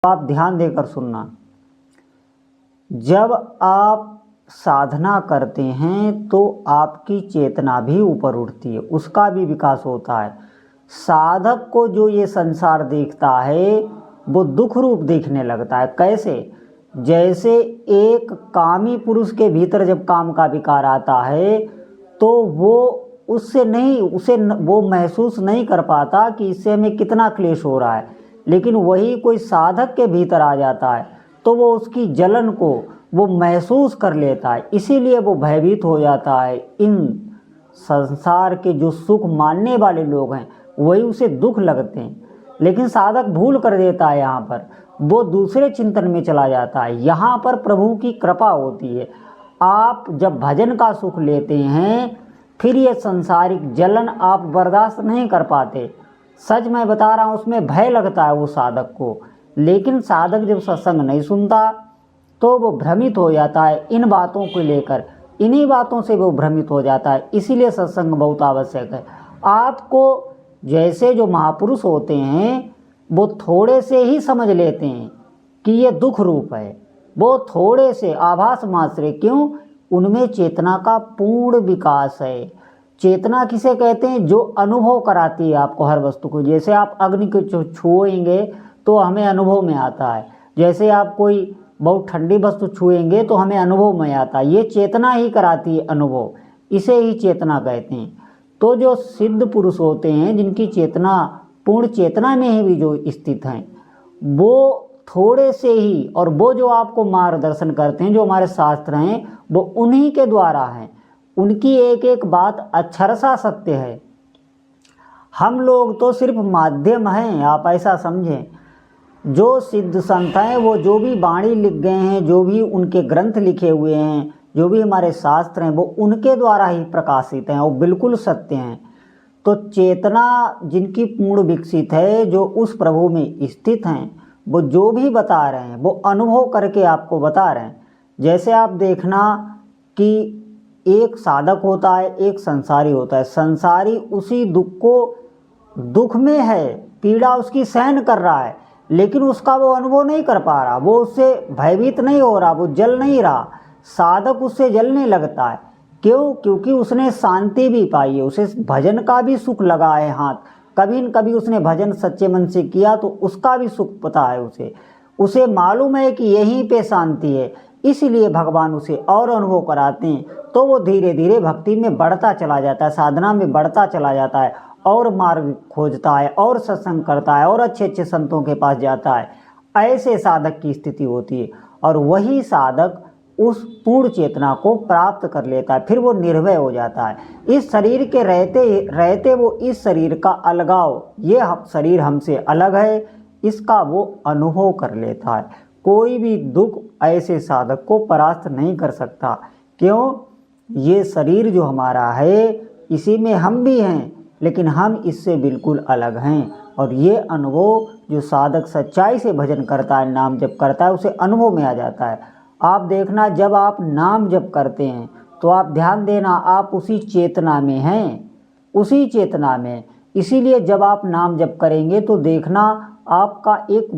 आप ध्यान देकर सुनना। जब आप साधना करते हैं तो आपकी चेतना भी ऊपर उठती है, उसका भी विकास होता है। साधक को जो ये संसार देखता है वो दुख रूप देखने लगता है। कैसे? जैसे एक कामी पुरुष के भीतर जब काम का विकार आता है तो वो वो महसूस नहीं कर पाता कि इससे हमें कितना क्लेश हो रहा है, लेकिन वही कोई साधक के भीतर आ जाता है तो वो उसकी जलन को वो महसूस कर लेता है, इसीलिए वो भयभीत हो जाता है। इन संसार के जो सुख मानने वाले लोग हैं वही उसे दुख लगते हैं, लेकिन साधक भूल कर देता है, यहाँ पर वो दूसरे चिंतन में चला जाता है। यहाँ पर प्रभु की कृपा होती है। आप जब भजन का सुख लेते हैं फिर ये संसारिक जलन आप बर्दाश्त नहीं कर पाते। सच मैं बता रहा हूँ, उसमें भय लगता है वो साधक को, लेकिन साधक जब सत्संग नहीं सुनता तो वो भ्रमित हो जाता है इन बातों को लेकर, इन्हीं बातों से वो भ्रमित हो जाता है। इसीलिए सत्संग बहुत आवश्यक है। आपको जैसे जो महापुरुष होते हैं वो थोड़े से ही समझ लेते हैं कि ये दुख रूप है, वो थोड़े से आभास मात्र। क्यों? उनमें चेतना का पूर्ण विकास है। चेतना किसे कहते हैं? जो अनुभव कराती है आपको हर वस्तु को। जैसे आप अग्नि को छुएंगे तो हमें अनुभव में आता है, जैसे आप कोई बहुत ठंडी वस्तु छुएंगे तो हमें अनुभव में आता है। ये चेतना ही कराती है अनुभव, इसे ही चेतना कहते हैं। तो जो सिद्ध पुरुष होते हैं जिनकी चेतना पूर्ण चेतना में ही भी जो स्थित हैं, वो थोड़े से ही, और वो जो आपको मार्गदर्शन करते हैं, जो हमारे शास्त्र हैं, वो उन्हीं के द्वारा हैं। उनकी एक एक बात अक्षरशः सत्य है। हम लोग तो सिर्फ माध्यम हैं, आप ऐसा समझें। जो सिद्ध संत हैं वो जो भी वाणी लिख गए हैं, जो भी उनके ग्रंथ लिखे हुए हैं, जो भी हमारे शास्त्र हैं, वो उनके द्वारा ही प्रकाशित हैं, वो बिल्कुल सत्य हैं। तो चेतना जिनकी पूर्ण विकसित है, जो उस प्रभु में स्थित हैं, वो जो भी बता रहे हैं वो अनुभव करके आपको बता रहे हैं। जैसे आप देखना कि एक साधक होता है, एक संसारी होता है। संसारी उसी दुख में है, पीड़ा उसकी सहन कर रहा है, लेकिन उसका वो अनुभव नहीं कर पा रहा, वो उससे भयभीत नहीं हो रहा, वो जल नहीं रहा। साधक उससे जलने लगता है। क्यों? क्योंकि उसने शांति भी पाई है, उसे भजन का भी सुख लगा है हाथ। कभी न कभी उसने भजन सच्चे मन से किया तो उसका भी सुख पता है उसे मालूम है कि यहीं पे शांति है, इसलिए भगवान उसे और अनुभव कराते हैं। तो वो धीरे धीरे भक्ति में बढ़ता चला जाता है, साधना में बढ़ता चला जाता है, और मार्ग खोजता है, और सत्संग करता है, और अच्छे अच्छे संतों के पास जाता है। ऐसे साधक की स्थिति होती है, और वही साधक उस पूर्ण चेतना को प्राप्त कर लेता है। फिर वो निर्भय हो जाता है। इस शरीर के रहते वो इस शरीर का अलगाव, ये शरीर हमसे अलग है, इसका वो अनुभव कर लेता है। कोई भी दुख ऐसे साधक को परास्त नहीं कर सकता। क्यों? ये शरीर जो हमारा है इसी में हम भी हैं, लेकिन हम इससे बिल्कुल अलग हैं। और ये अनुभव जो साधक सच्चाई से भजन करता है, नाम जप करता है, उसे अनुभव में आ जाता है। आप देखना, जब आप नाम जप करते हैं तो आप ध्यान देना, आप उसी चेतना में हैं, उसी चेतना में। इसीलिए जब आप नाम जप करेंगे तो देखना आपका एक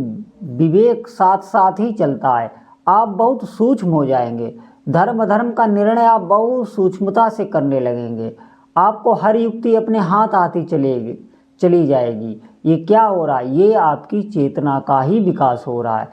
विवेक साथ साथ ही चलता है। आप बहुत सूक्ष्म हो जाएंगे। धर्म का निर्णय आप बहुत सूक्ष्मता से करने लगेंगे। आपको हर युक्ति अपने हाथ आती चली जाएगी। ये क्या हो रहा है? ये आपकी चेतना का ही विकास हो रहा है।